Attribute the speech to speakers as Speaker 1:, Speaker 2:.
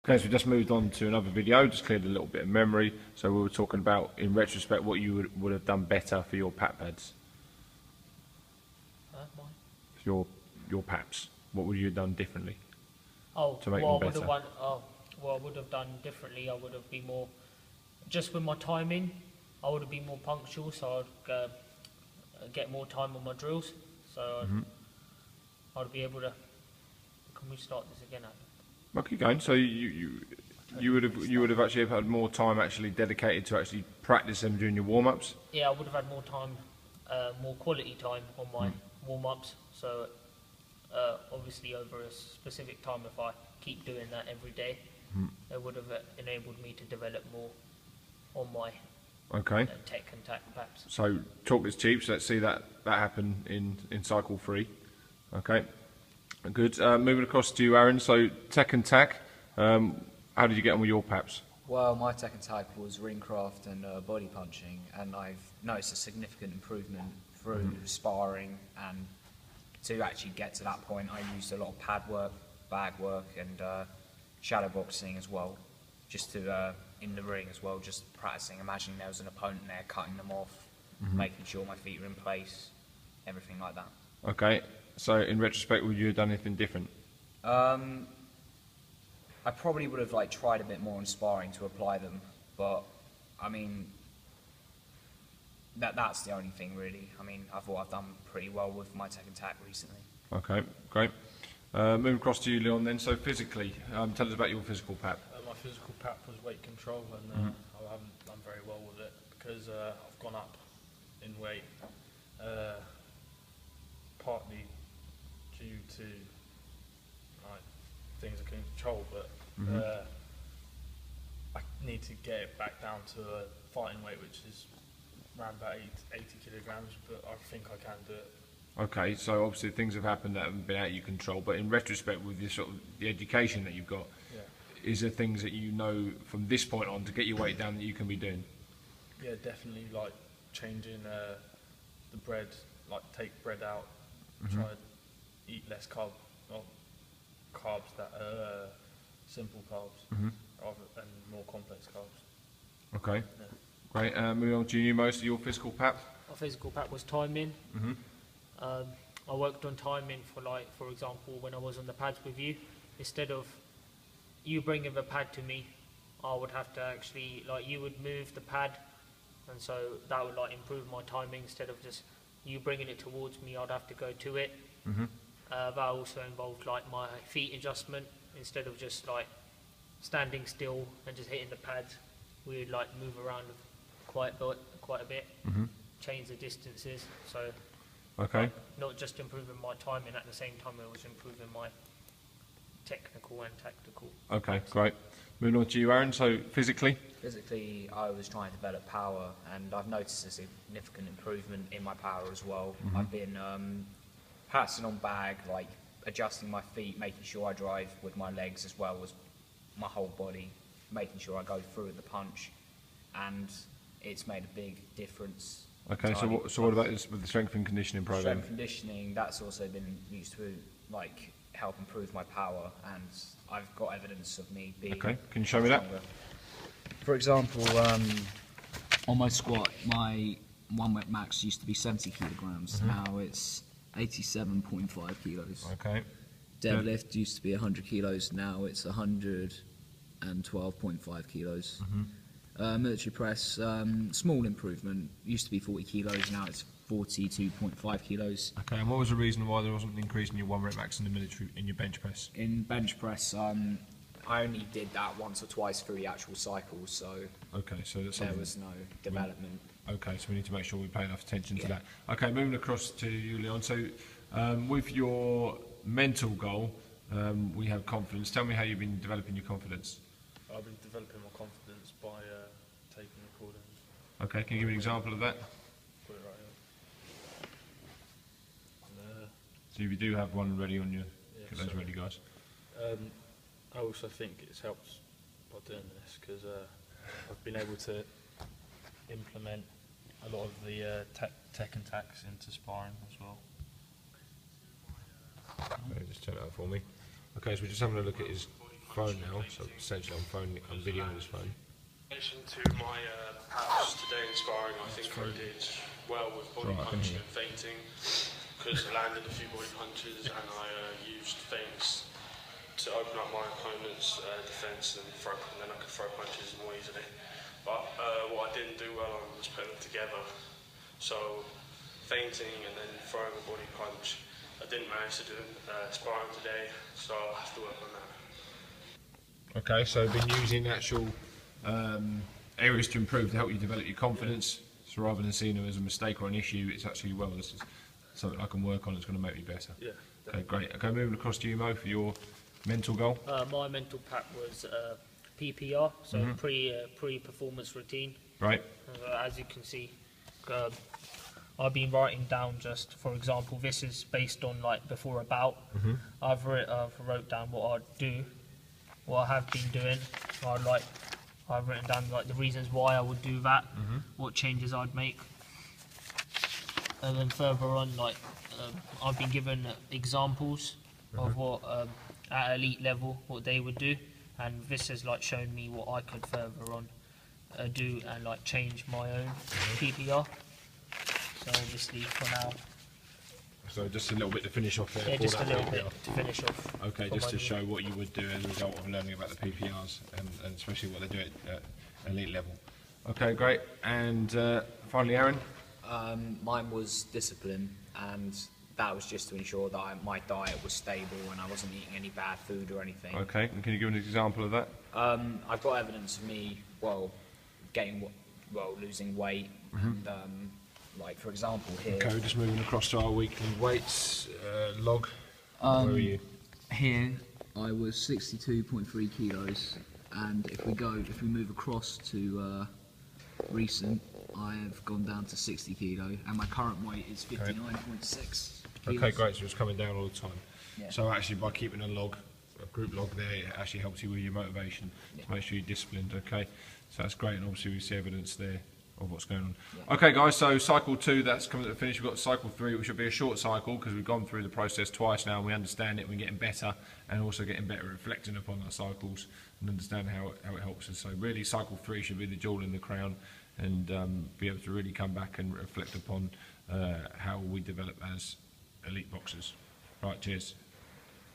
Speaker 1: Okay, so we just moved on to another video, just cleared a little bit of memory. So we were talking about, in retrospect, what you would have done better for your pat pads. Your paps. What would you have done differently? To make them better?
Speaker 2: What I would have done differently, I would have been more, just with my timing, I would have been more punctual, so I'd get more time on my drills. So I'd be able to. Can we start this again, Adam?
Speaker 1: Well, keep going. So you would have actually had more time actually dedicated to actually practice them during your warm-ups?
Speaker 2: Yeah, I would have had more time, more quality time on my warm-ups. So obviously over a specific time, if I keep doing that every day, it would have enabled me to develop more on my tech and tack paps.
Speaker 1: So talk is cheap, so let's see that happen in cycle 3. Okay, good. Moving across to you, Aaron. So tech and tack, how did you get on with your paps?
Speaker 3: Well, my tech and tack was ring craft and body punching, and I've noticed a significant improvement through sparring, and to actually get to that point I used a lot of pad work, bag work and shadow boxing as well, just to in the ring as well, just practicing, imagining there was an opponent there, cutting them off, making sure my feet are in place, everything like that.
Speaker 1: Okay, so in retrospect, would you have done anything different?
Speaker 3: I probably would have tried a bit more on sparring to apply them, but I mean, that's the only thing really. I mean, I thought I've done pretty well with my tech and tack recently.
Speaker 1: Okay, great. Moving across to you, Leon, then. So physically, tell us about your physical pap.
Speaker 4: My physical pap was weight control, and I haven't done very well with it because I've gone up in weight, partly due to things I can control, but I need to get it back down to a fighting weight, which is around about 80 kilograms, but I think I can do it.
Speaker 1: Okay, so obviously things have happened that haven't been out of your control, but in retrospect, with this sort of the education that you've got, is there things that you know from this point on to get your weight down that you can be doing?
Speaker 4: Yeah, definitely, like changing the bread, like take bread out, try to eat less carbs that simple carbs rather than more complex carbs.
Speaker 1: Okay, great. Moving on, do you know most of your physical pap?
Speaker 2: My physical pap was timing. I worked on timing for example, when I was on the pads with you, instead of you bringing the pad to me, I would have to actually, you would move the pad, and so that would improve my timing. Instead of just you bringing it towards me, I'd have to go to it. That also involved my feet adjustment. Instead of just standing still and just hitting the pads, we would move around quite a bit, change the distances. So not just improving my timing, at the same time it was improving my technical and tactical.
Speaker 1: Okay, great. Moving on to you, Aaron. So physically?
Speaker 3: Physically, I was trying to develop power, and I've noticed a significant improvement in my power as well. I've been passing on bag, adjusting my feet, making sure I drive with my legs as well as my whole body, making sure I go through with the punch, and it's made a big difference.
Speaker 1: Okay, so what about this with the strength and conditioning program?
Speaker 3: Strength and conditioning, that's also been used to help improve my power, and I've got evidence of me being
Speaker 1: Okay, can you show me that?
Speaker 3: For example, on my squat, my 1 rep max used to be 70 kilograms, now it's 87.5 kilos.
Speaker 1: Okay.
Speaker 3: Deadlift used to be 100 kilos, now it's 112.5 kilos. Military press, small improvement, used to be 40 kilos, now it's 42.5 kilos.
Speaker 1: Okay, and what was the reason why there wasn't an increase in your 1 rep max in the military, in your bench press?
Speaker 3: In bench press, I only did that once or twice through the actual cycle, so
Speaker 1: okay, so that's
Speaker 3: there was no development.
Speaker 1: Okay, so we need to make sure we pay enough attention to that. Okay, moving across to you, Leon. So with your mental goal, we have confidence. Tell me how you've been developing your confidence.
Speaker 4: I've been developing my confidence by taking recordings.
Speaker 1: Okay, can you give me an example of that?
Speaker 4: Put it right here.
Speaker 1: So if you do have one ready on your, get those ready, guys.
Speaker 4: I also think it's helped by doing this because I've been able to implement a lot of the tech and tacks into sparring as well.
Speaker 1: Okay, just turn it up for me. Okay, so we're just having a look at his phone now, so essentially I'm videoing his phone.
Speaker 5: In relation to my perhaps today in sparring, I think I did well with body punching and feinting because I landed a few body punches and I used feints to open up my opponent's defence and then I could throw punches more easily. But what I didn't do well on was putting them together. So feinting and then throwing a body punch, I didn't manage to do sparring today, so I'll have to work on that.
Speaker 1: Okay, so been using actual areas to improve to help you develop your confidence. So rather than seeing them as a mistake or an issue, it's actually, well, this is something I can work on, it's going to make me better.
Speaker 4: Yeah.
Speaker 1: Okay, great. Okay, moving across to you, Mo, for your mental goal.
Speaker 2: My mental pack was PPR, so pre-performance routine.
Speaker 1: Right.
Speaker 2: As you can see, I've been writing down just, for example, this is based on like before a bout. I've wrote down what I'd do, what I have been doing. I've written down like the reasons why I would do that, what changes I'd make, and then further on, like I've been given examples of what at elite level what they would do, and this has like shown me what I could further on do and like change my own PPR. So obviously for now.
Speaker 1: So just a little bit to finish off there.
Speaker 2: Yeah, just a little bit to finish off.
Speaker 1: Okay, just to show what you would do as a result of learning about the PPRs and especially what they do at elite level. Okay, great. And finally, Aaron?
Speaker 3: Mine was discipline, and that was just to ensure that my diet was stable and I wasn't eating any bad food or anything.
Speaker 1: Okay, and can you give an example of that?
Speaker 3: I've got evidence of me, losing weight, and like for example here.
Speaker 1: Okay, just moving across to our weekly weights log. Where are you?
Speaker 6: Here, I was 62.3 kilos, and if we move across to recent, I have gone down to 60 kilo, and my current weight is 59.6 kilos.
Speaker 1: Okay, great. So it's coming down all the time.
Speaker 3: Yeah.
Speaker 1: So actually, by keeping a group log there, it actually helps you with your motivation to make sure you're disciplined. Okay, so that's great, and obviously we see evidence there of what's going on. Yeah. Okay, guys. So cycle 2, that's coming to the finish. We've got cycle 3, which will be a short cycle because we've gone through the process twice now, and we understand it. We're getting better, and also getting better at reflecting upon our cycles and understand how it helps us. So really, cycle 3 should be the jewel in the crown, and be able to really come back and reflect upon how we develop as elite boxers. Right, cheers.